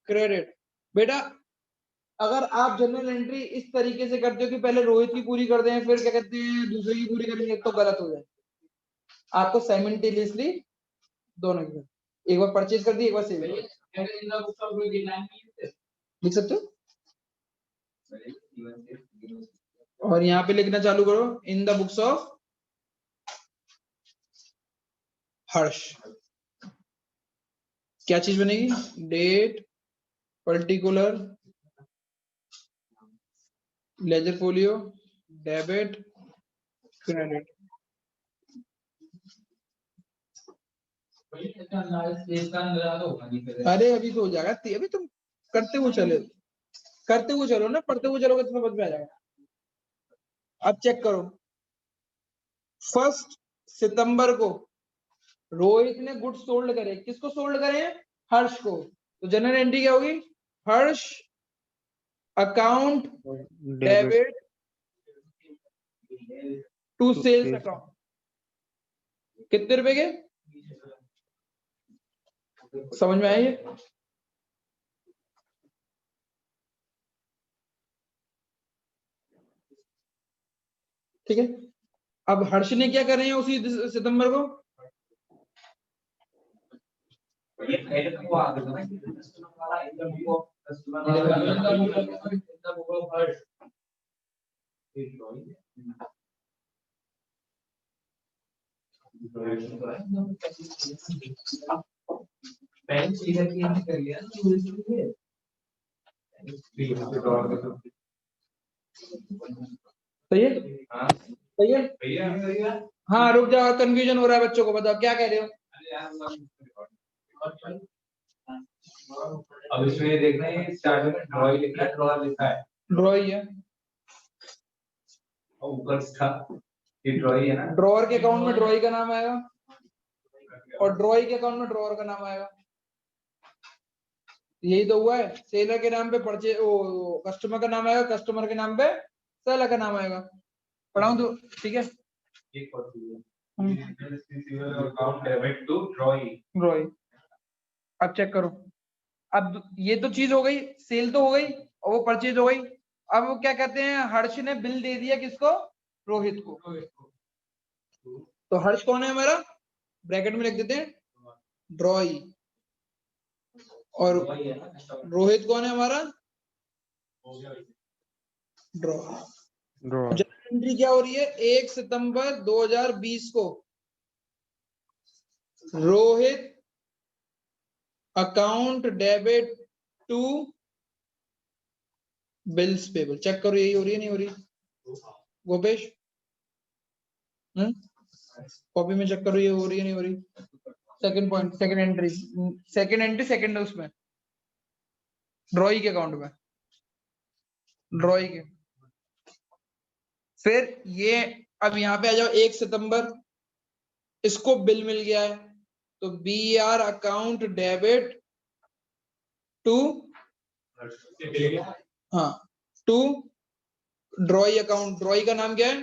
credit. बेटा अगर आप जनरल एंट्री इस तरीके से करते हो कि पहले रोहित की पूरी कर दें फिर क्या कहते हैं दूसरे की पूरी करेंगे तो गलत हो जाए। आपको साइमल्टेनियसली दोनों की एक बार परचेज कर दी एक बार सेल लिख सकते हो और यहाँ पे लिखना चालू करो in the books of Harsh. क्या चीज बनेगी? Date particular ledger folio debit credit. अरे अभी तो हो जाएगा, अभी तुम करते हुए चलो ना, पढ़ते हुए चलोगे तो समझ में आ जाएगा। अब चेक करो 1 सितंबर को रोहित ने गुड्स सोल्ड करे। किसको सोल्ड करे? हर्ष को। तो जनरल एंट्री क्या होगी? Harsh account debit to sales account. कितने रुपए के? समझ में आया ये? ठीक है। अब हर्ष ने क्या कर रहे हैं उसी सितंबर को? सही है? सही है? हाँ रुक जाओ, कंफ्यूजन हो रहा है बच्चों को, बताओ क्या कह रहे हो? अब इसमें देखना है स्टार्टिंग में ड्रॉई लिखा है, ड्रॉ लिखा है, ड्रॉई है और ऊपर था ये ड्रॉई है ना। ड्रॉअर के अकाउंट में ड्रॉई का नाम आएगा और ड्रॉई के अकाउंट में ड्रॉअर का नाम आएगा। यही तो हुआ है। सेलर के नाम पे परचेज, कस्टमर का नाम आएगा, कस्टमर के नाम पे सेलर का नाम आएगा। पढ़ाऊं तो ठीक है। एक account debit to drawee. Drawee. अब चेक करो, अब ये तो चीज हो गई, सेल तो हो गई और वो परचेज हो गई। अब वो क्या कहते हैं, हर्ष ने बिल दे दिया किसको? रोहित को। तो हर्ष कौन है हमारा? ब्रैकेट में लिख देते हैं ड्रॉई। और रोहित कौन है हमारा? ड्रॉ। जनरल एंट्री क्या हो रही है? 1 सितंबर 2020 को Rohit account debit to bills payable. Check करो यही हो रही है नहीं हो रही? गोपेश कॉपी में चेक करो ये हो रही है नहीं हो रही? Second point, second entry, second है उसमें ड्रॉई के अकाउंट में, ड्रॉई के। फिर ये अब यहाँ पे आ जाओ 1 सितंबर, इसको बिल मिल गया है तो BR अकाउंट डेबिट टू, हाँ, टू ड्रॉई अकाउंट। ड्रॉई का नाम क्या है?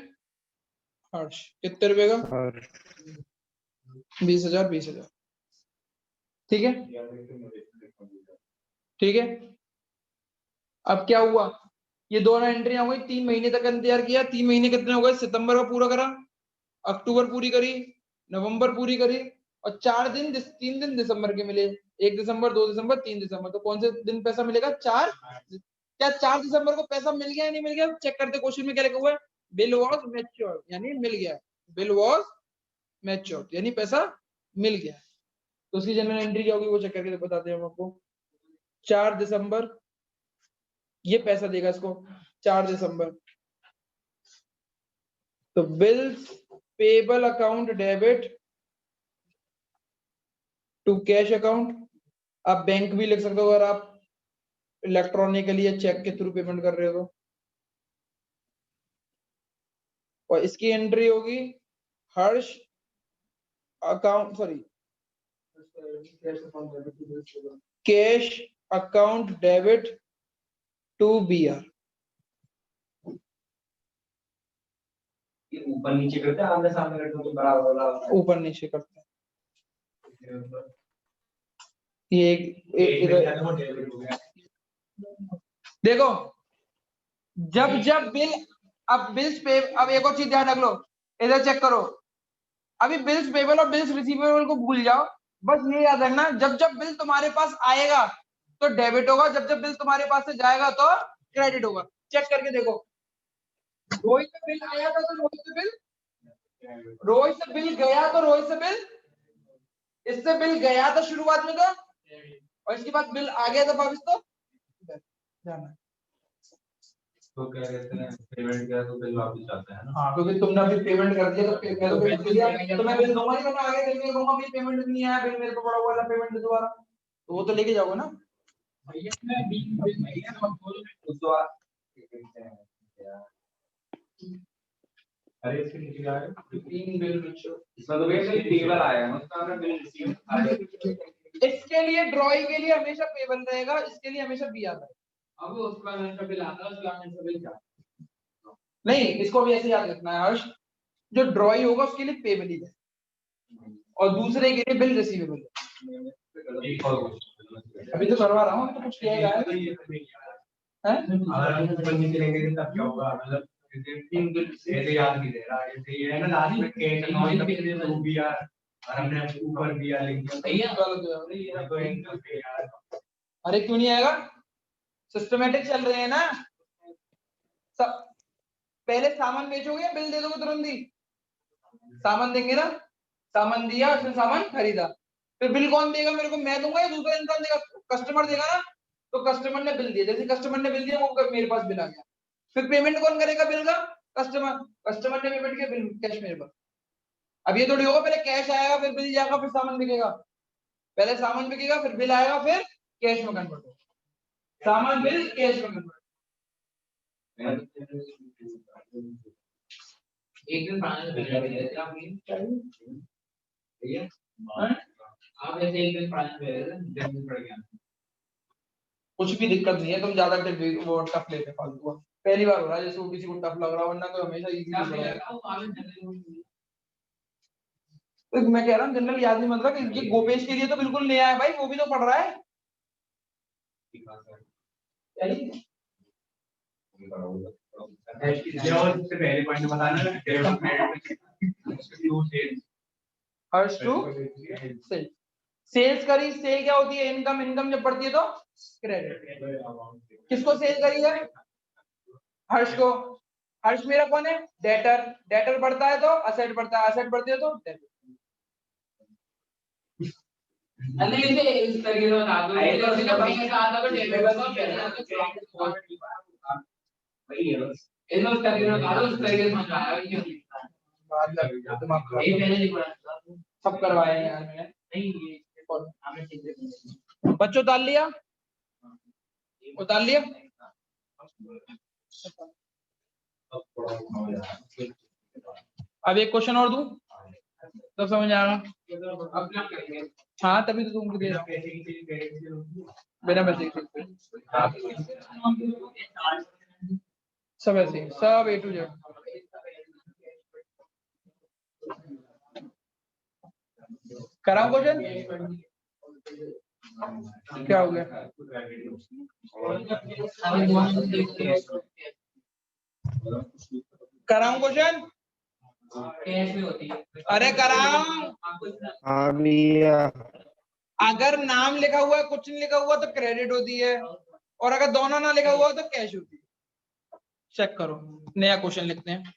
हर्ष। कितने रुपए का? और 20,000 20,000। ठीक है, ठीक है। अब क्या हुआ, ये दोनों एंट्री हो गई। 3 महीने तक इंतजार किया। 3 महीने कितने हो गए? सितंबर का पूरा करा, अक्टूबर पूरी करी, नवंबर पूरी करी, और 3 दिन दिसंबर के मिले। 1 दिसंबर, 2 दिसंबर, 3 दिसंबर। तो कौन से दिन पैसा मिलेगा? 4। क्या 4 दिसंबर को पैसा मिल गया या नहीं मिल गया? चेक करते। क्वेश्चन में क्या लिखा हुआ है? बिल वॉज मैच्योर, यानी मिल गया। बिल वॉज मैच्योर यानी पैसा मिल गया। तो उसकी जनरल एंट्री क्या होगी वो चेक करके बताते हैं हम आपको। 4 दिसंबर, ये पैसा देगा इसको 4 दिसंबर। तो bills payable account debit to cash account. आप बैंक भी लिख सकते हो अगर आप इलेक्ट्रॉनिकली या चेक के थ्रू पेमेंट कर रहे हो तो। और इसकी एंट्री होगी Harsh account, sorry, cash account debit to BR। ऊपर नीचे करते हैं, आमने सामने करते हैं तो बराबर ऊपर नीचे करते हैं। ये देखो, जब जब बिल, अब बिल्स पे, अब एक और चीज ध्यान रख लो, इधर चेक करो। अभी बिल्स पेबल और बिल्स रिसीवेबल को भूल जाओ, बस ये याद रखना, जब जब बिल तुम्हारे पास आएगा तो डेबिट होगा, जब जब बिल तुम्हारे पास से जाएगा तो क्रेडिट होगा। चेक करके देखो, रोहित से बिल आया था तो रोहित से बिल, रोहित से बिल गया तो रोहित से बिल, इससे बिल गया था शुरुआत में तो, और इसके बाद बिल आ गया था वापस तो जाना। तो क्या कहते हैं, पेमेंट किया तो बिल वापस आता है ना। हाँ, क्योंकि तुमने अभी पेमेंट कर दिया तो मैं तो पेमेंट दिया तो मैं बिल दूंगा नहीं, मैं आगे बिल नहीं दूंगा। अभी पेमेंट नहीं आया, बिल मेरे को पड़ा हुआ है, पेमेंट दे दोबारा, तो वो तो लेके जाओगे ना भैया मैं बिल भैया हम बोल उस बार अरे इसके नीचे क्या है? 3 बिल रिचो। इसमें तो भैया टेबल आया है, उसका हमने बिल रिसीव आया। इसके लिए ड्रॉई के लिए हमेशा पेबल रहेगा, इसके लिए हमेशा BR रहेगा। अब उसका मेरा बिल आता है, उसका मेरा बिल क्या? नहीं, इसको भी ऐसे याद रखना है हर्ष, जो ड्रॉई होगा उसके लिए पेबल ही है और दूसरे के लिए बिल रिसीवेबल है। एक और क्वेश्चन अभी तो करवा रहा हूँ, तो कुछ किया है हैं? अगर हम ऊपर नीचे लेंगे तब क्या होगा? मतलब ऐसे याद नहीं दे रहा, ऐसे ये है ना, लास्ट में कैश अकाउंट टू BR और हमने ऊपर BR लिख दिया। सही है, गलत हो गया। तो इनका BR अरे क्यों नहीं आएगा? सिस्टमेटिक चल रहे हैं ना सब। पहले सामान बेचोगे, बिल दे दोगे तुरंत ही? सामान देंगे ना, सामान दिया, उसने सामान खरीदा, फिर बिल कौन देगा मेरे को? मैं दूंगा या दूसरा इंसान देगा? कस्टमर देगा ना। तो कस्टमर ने बिल दिया, जैसे कस्टमर ने बिल दिया वो मेरे पास बिल आ गया, फिर पेमेंट कौन करेगा बिल का? कस्टमर। कस्टमर ने पेमेंट किया, बिल कैश मेरे पास। अब ये थोड़ी होगा पहले कैश आएगा फिर बिल जाएगा फिर सामान बिकेगा। पहले सामान बिकेगा फिर बिल आएगा फिर कैश में कन्वर्ट होगा। सामान बिल कैश में कन्वर्ट। एक दिन फाइनल कर रहे थे भैया, आप ऐसे एक दिन फाइनल कर रहे थे, दिन पड़ गया। कुछ भी दिक्कत नहीं है, तुम ज्यादा वो टफ लेते फालतू। पहली बार हो रहा है जैसे वो किसी को टफ लग रहा है, वरना तो हमेशा इजी लग रहा है। तो मैं कह रहा हूँ जनरल याद नहीं मतलब कि ये गोपेश के लिए तो बिल्कुल नया है भाई, वो भी तो पढ़ रहा है। सबसे पहले पॉइंट बताना हर्ष टू सेल। सेल्स करी, सेल क्या होती है? इनकम। इनकम जब बढ़ती है तो क्रेडिट। किसको सेल करी है? हर्ष को। हर्ष मेरा कौन है? डेटर। डेटर बढ़ता है तो असेट बढ़ता है, असेट बढ़ती है तो डेबिट। अरे इसे इस तरीके से बता दो, जैसे ना बैंक का आता तो डेबिट का तो पहले आता क्रेडिट वही है बस। इसे उस तरीके से बता दो, उस तरीके से समझाया ये पहले नहीं पढ़ा, सब करवाए हैं यार मैंने। नहीं ये आपने ठीक बच्चों उतार लिया, उतार लिया। अब एक क्वेश्चन और दूं। तब समझ आएगा। अपना करेंगे। हाँ तभी तो तुमको दे रहा हूँ बिना पैसे के। सब ऐसे ही, सब A to Z। कराऊं क्वेश्चन? क्या हो गया? कराऊं क्वेश्चन? कैश में होती है। अरे कराऊं? हाँ भैया। अगर नाम लिखा हुआ है कुछ नहीं लिखा हुआ तो क्रेडिट होती है, और अगर दोनों ना लिखा हुआ तो कैश होती है। चेक करो, नया क्वेश्चन लिखते हैं।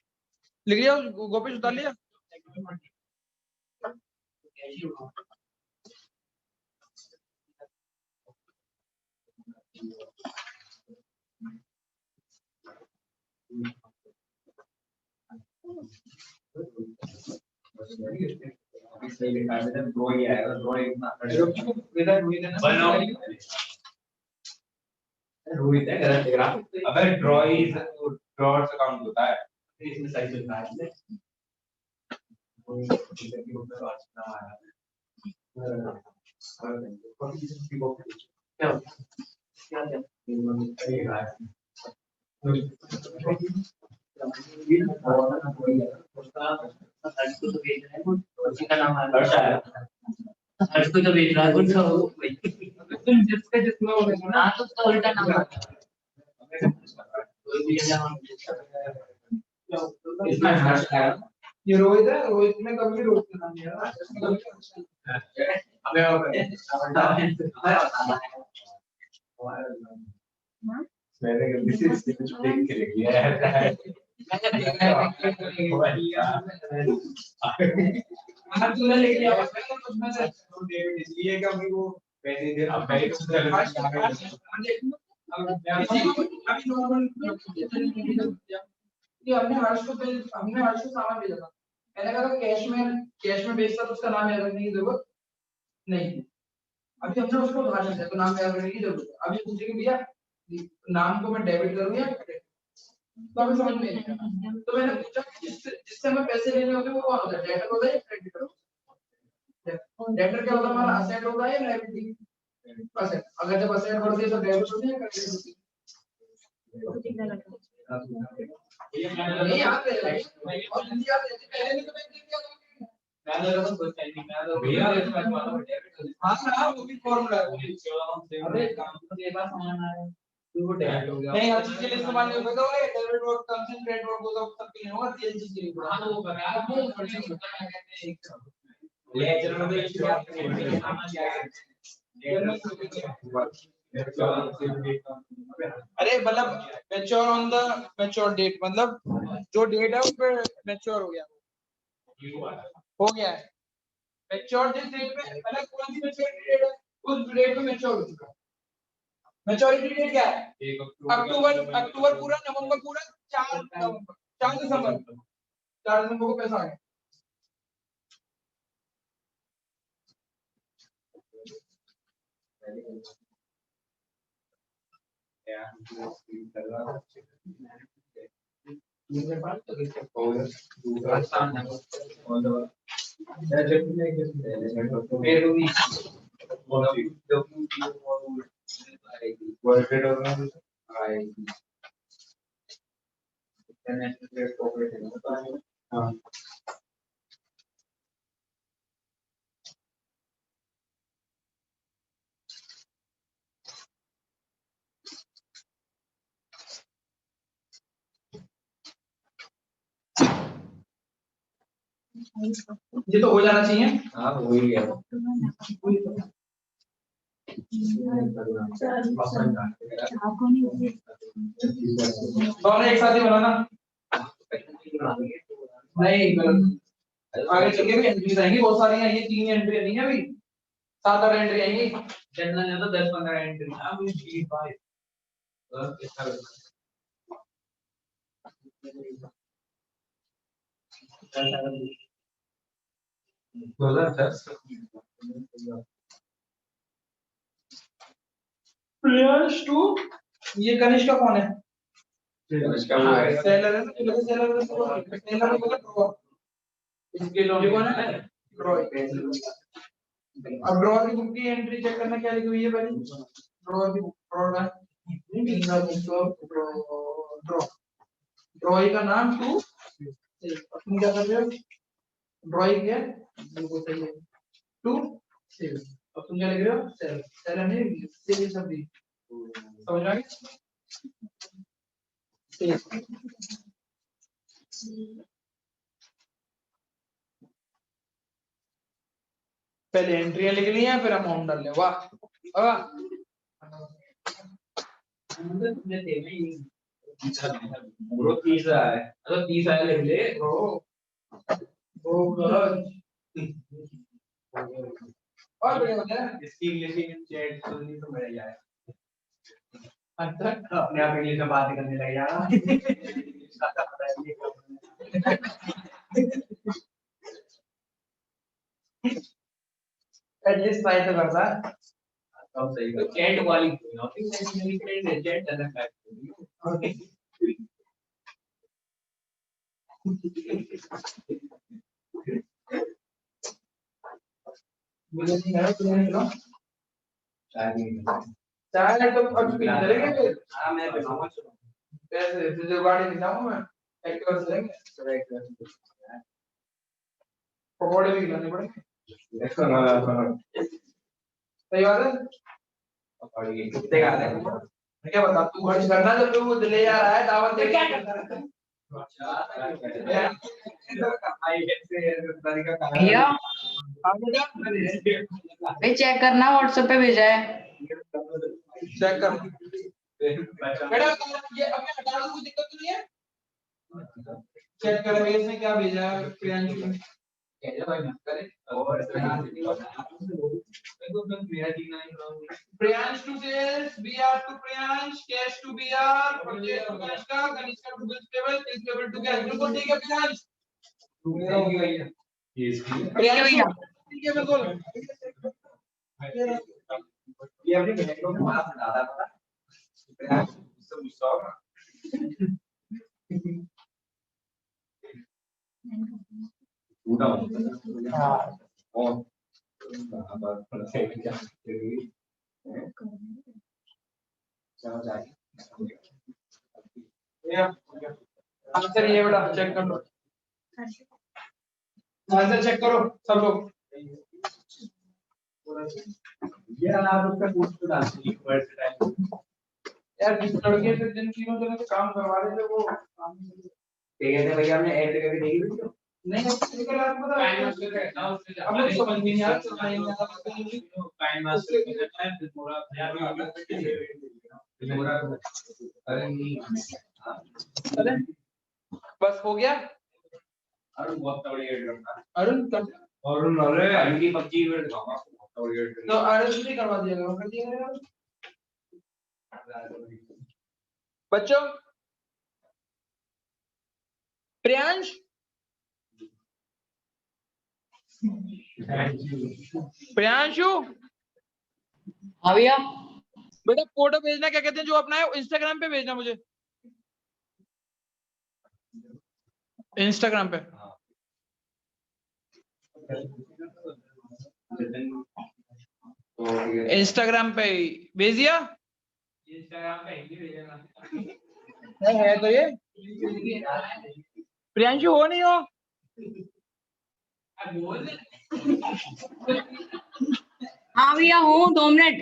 लिख लिया गोपेश, उतार लिया? रोहित है गलत दिख रहा। अबे ड्रॉर्स अकाउंट होता है, इसमें सही चल रहा है। हर्ष को तो बेच रहा है कुछ तुम जिसका जिसमें हो ना तो उसका उल्टा नाम आता है। इसमें हर्ष है, ये रोहित है, रोहित में कभी रोहित का नाम नहीं है। मैंने गलती से इससे कुछ देख के लिख लिया है। हाँ तूने लिख लिया उसमें से। इसलिए कि अभी वो पैसे दे अब बैंक से अभी नॉर्मल कि हमने हर्ष को सामान भेजा था। मैंने कहा कैश में बेचता तो उसका नाम याद रखने की जरूरत नहीं। अभी हमने उसको उधार दिया तो नाम याद रखने की जरूरत है। अभी पूछे कि भैया नाम को मैं डेबिट करूं या क्रेडिट, तो हमें समझ में नहीं आया। तो मैंने पूछा कि जिससे हमें पैसे लेने होते हैं वो कौन होता है, डेबिटर होता है या क्रेडिटर? डेबिटर क्या होता है हमारा, असेट होता है या लायबिलिटी? असेट। अगर जब असेट बढ़ती है तो डेबिट होती है या क्रेडिट होती है? नहीं याद रहेगा और हिंदी याद रहती पहले नहीं तो मैं देख दिया था। मैं तो कुछ नहीं मैं तो भैया हां हां वो भी फॉर्मूला है। अबे काम तो ये बात सामान आ रहा है तो वो डेबिट हो गया। नहीं हर चीज के लिए इस्तेमाल नहीं होगा। ये डेबिट वर्क कंसंट्रेट वर्क होगा सब के लिए होगा, तीन चीज के लिए होगा। हां वो कर आप वो फर्स्ट करना कहते हैं लेक्चर में भी इसकी बात करेंगे। अरे मतलब mature on the mature date, मतलब जो डेट है उस पे मैच्योर हो गया है। मैच्योर जिस डेट पे मतलब कौन सी मैच्योरिटी डेट है उस डेट पे मैच्योर हो चुका है। मैच्योरिटी डेट क्या है? अक्टूबर पूरा, नवंबर पूरा, 4 दिसंबर को पैसा आ गया। ये तो हो जाना चाहिए। हाँ हो ही गया। दोनों एक साथ ही बनाना नहीं, आगे चल के भी एंट्रीज आएंगी बहुत सारी हैं। ये 3 एंट्री नहीं है, अभी 7-8 एंट्री आएंगी। जनरल में तो 10-15 एंट्री हां वो जी भाई प्लेयर्स टू, ये कनिष्क का कौन है? इसका वो है सेलर है ना, सेलर है, सेलर बोला ड्रॉ। इसके लोग ये कौन है? ड्रॉ। अब ड्रॉ की बुक की एंट्री चेक करना, क्या लिखी हुई है पहले? ड्रॉ की बुक, ड्रॉ ड्रॉइंग का नाम टू। तुम क्या कर रहे हो? ड्रॉइंग है बिल्कुल सही है, टू सेव। अब तुम क्या लिख रहे हो? सेल। सेल है सेव सब दी, समझ आ गया? पहले एंट्रियां लिख ली हैं, फिर अमाउंट डाल ले। वाह वाह, ब्रो 30 है, तो 30 आया लिख ले। और बढ़िया हो गया। इसकी इंग्लिश की चैट सुननी तो मेरा यार अच्छा, अपने आप इंग्लिश में बातें करने लग जा। एटलीस्ट ट्राई तो करता है। सब सही है। चैट वाली चैट अलग है। ओके, मुझे नहीं है तो नहीं लो। चाय तो अब पी करेंगे फिर। हां मैं बनाऊंगा। कैसे जो गाड़ी दिखाऊं मैं, एक्टिवा से लेंगे, पकौड़े भी खिलाने पड़ेंगे। सही बात है। कितने का है? मैं क्या बता, तू खर्च करना जब तू वो ले जा रहा है दावत दे, क्या करता रहता है? भैया हाँ बेटा, भाई चेक करना, व्हाट्सएप पे भेजा है। चेक कर बेटा, ये अब मैं हटा दूं, कोई दिक्कत तो नहीं है? चेक कर भाई, इसने क्या भेजा है प्रियांशु ने? Priyansh to sales, BR to Priyansh, cash to BR, purchase to Kanishka, Kanishka to bills payable, bills payable to cash. बिल्कुल ठीक है Priyansh? Priyansh ठीक है बिल्कुल। ये अपने कनेक्टरों के पास ज्यादा पता है, इससे गुस्सा होगा। हाँ, और आंसर ये बेटा चेक कर लो, आंसर चेक करो सब लोग। यार आप उसका कोर्स तो डालते हैं टाइम। यार जिस लड़के से जिन तीनों जने से काम करवा रहे थे वो कहते हैं भैया हमने ऐड करके देखी वीडियो नहीं, निकल रहा था पता है। अब लोग समझ नहीं आ रहा, टाइम मास्टर के टाइम पे पूरा अरे नहीं अरे बस हो गया। अरुण बहुत तगड़ी एड करता है। अरुण कब? अरुण अरे अरुण की PUBG एड दिखाऊंगा आपको, बहुत तगड़ी एड तो अरुण भी करवा दिया करो, कर दिया करो। बच्चों, प्रियांश, प्रियांशु, हाँ भैया बेटा फोटो भेजना, क्या कहते हैं जो अपना है इंस्टाग्राम पे भेजना मुझे, इंस्टाग्राम पे। इंस्टाग्राम पे भेज दिया। इंस्टाग्राम पे ही भेजना है तो ये प्रियांशु हो नहीं हो? बोल हाँ भैया हूँ, 2 मिनट।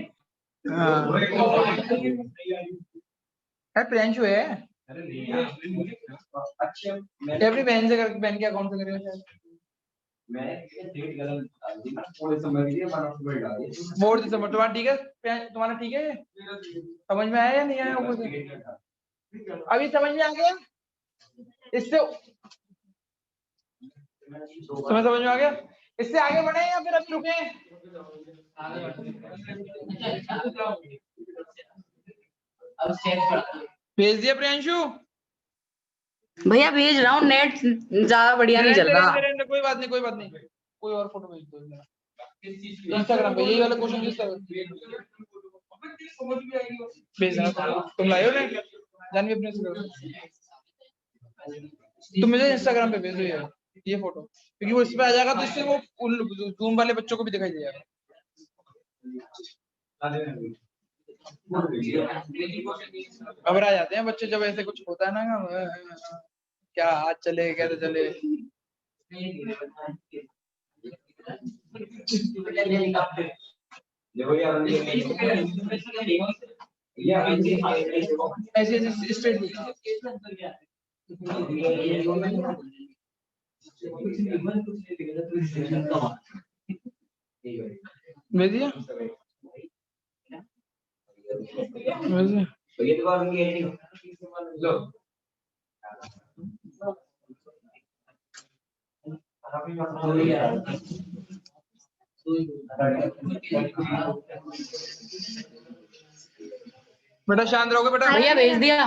है प्रियांशु है। अरे नहीं अच्छा एवरी बहन से बहन के अकाउंट से करेगा शायद। मैं डेट गलत बता दी ना, पूरे समय के लिए 1 अक्टूबर डाल दी। मोर दिसंबर तुम्हारा ठीक है? तुम्हारा ठीक है? समझ में आया या नहीं आया? अभी समझ में आ गया? इससे तुम्हें समझ में आ गया? इससे आगे बढ़े या फिर अभी रुके? अब चेक कर भेज दिया प्रियांशु? भैया भेज रहा हूँ, नेट ज्यादा बढ़िया नहीं चल रहा। कोई बात नहीं, कोई बात नहीं, कोई और फोटो भेज दो इंस्टाग्राम पे, यही वाला क्वेश्चन जिसका भेजना। तुम लाए हो ना जानवी अपने से, तुम मुझे इंस्टाग्राम पे भेजो यार। ये फोटो, क्योंकि वो इसमें आ जाएगा तो इससे वो जूम वाले बच्चों को भी दिखाई दे जाएगा। घबरा जाते हैं बच्चे जब ऐसे कुछ होता है ना, क्या आज चले कैसे चले। ऐसे ऐसे स्ट्रेट भेज दिया। बेटा शांत रहोगे बेटा। भैया भेज दिया।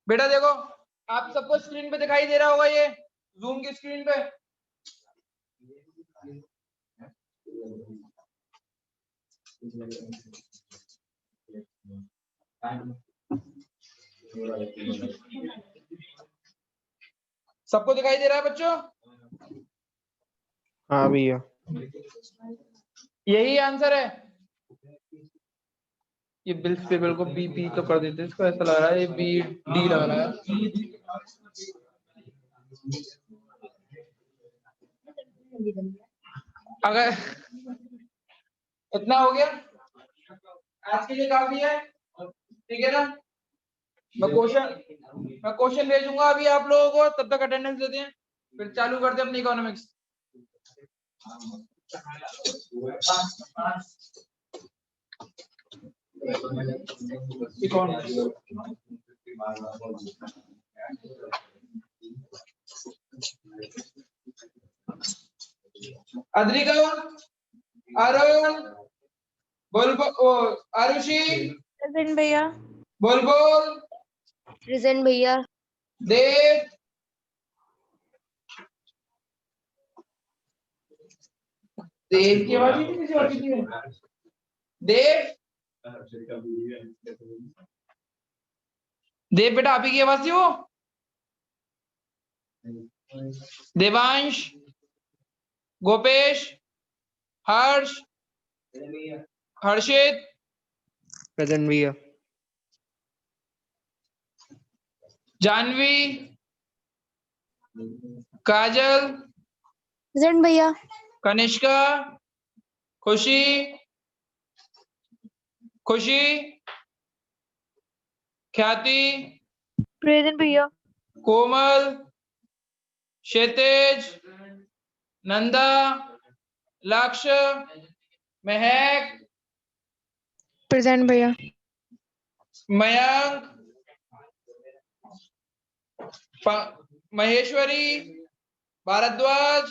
बेटा देखो आप सबको स्क्रीन पे दिखाई दे रहा होगा, ये जूम की स्क्रीन पे। सबको दिखाई दे रहा है बच्चों? हाँ भैया। यही आंसर है। ये बिल्स पे बिल को बी बी तो कर देते, इसको ऐसा लग रहा है ये बी डी लग रहा है। अगर इतना हो गया आज के लिए काफी है, ठीक है ना। मैं क्वेश्चन भेजूंगा अभी आप लोगों को, तब तक अटेंडेंस देते हैं, फिर चालू करते हैं अपनी इकोनॉमिक्स। अद्रिका, अरुण, बुलबुल, आरुषि, प्रेजेंट भैया। बुलबुल, प्रेजेंट भैया। देव, देव की आवाज ही नहीं किसी और की है। देव, देव बेटा आप ही की आवाज थी वो। देवांश, गोपेश, हर्ष, हर्षित, प्रेजेंट भैया। जानवी, काजल, प्रेजेंट भैया। कनिष्का, खुशी, खुशी, ख्याति, प्रेजेंट भैया। कोमल, क्षितिज, नंदा, लक्ष्य, महक, प्रेजेंट भैया। मयंक, महेश्वरी, भारद्वाज,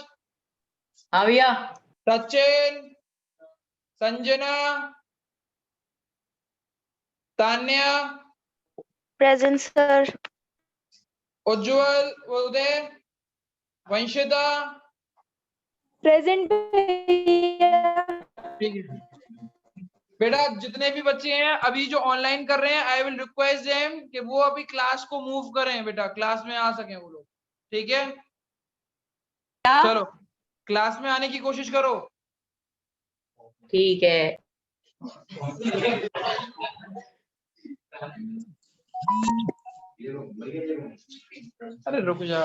हाँ भैया। Sachin, Sanjana, Tanya, present sir. Ujjwal, Uday, Vanshita. Present भैया। ठीक है बेटा, जितने भी बच्चे हैं अभी जो ऑनलाइन कर रहे हैं, आई विल रिक्वेस्ट देम कि वो अभी क्लास को मूव करें बेटा, क्लास में आ सकें वो लोग, ठीक है। चलो क्लास में आने की कोशिश करो। ठीक है। अरे रुक जा।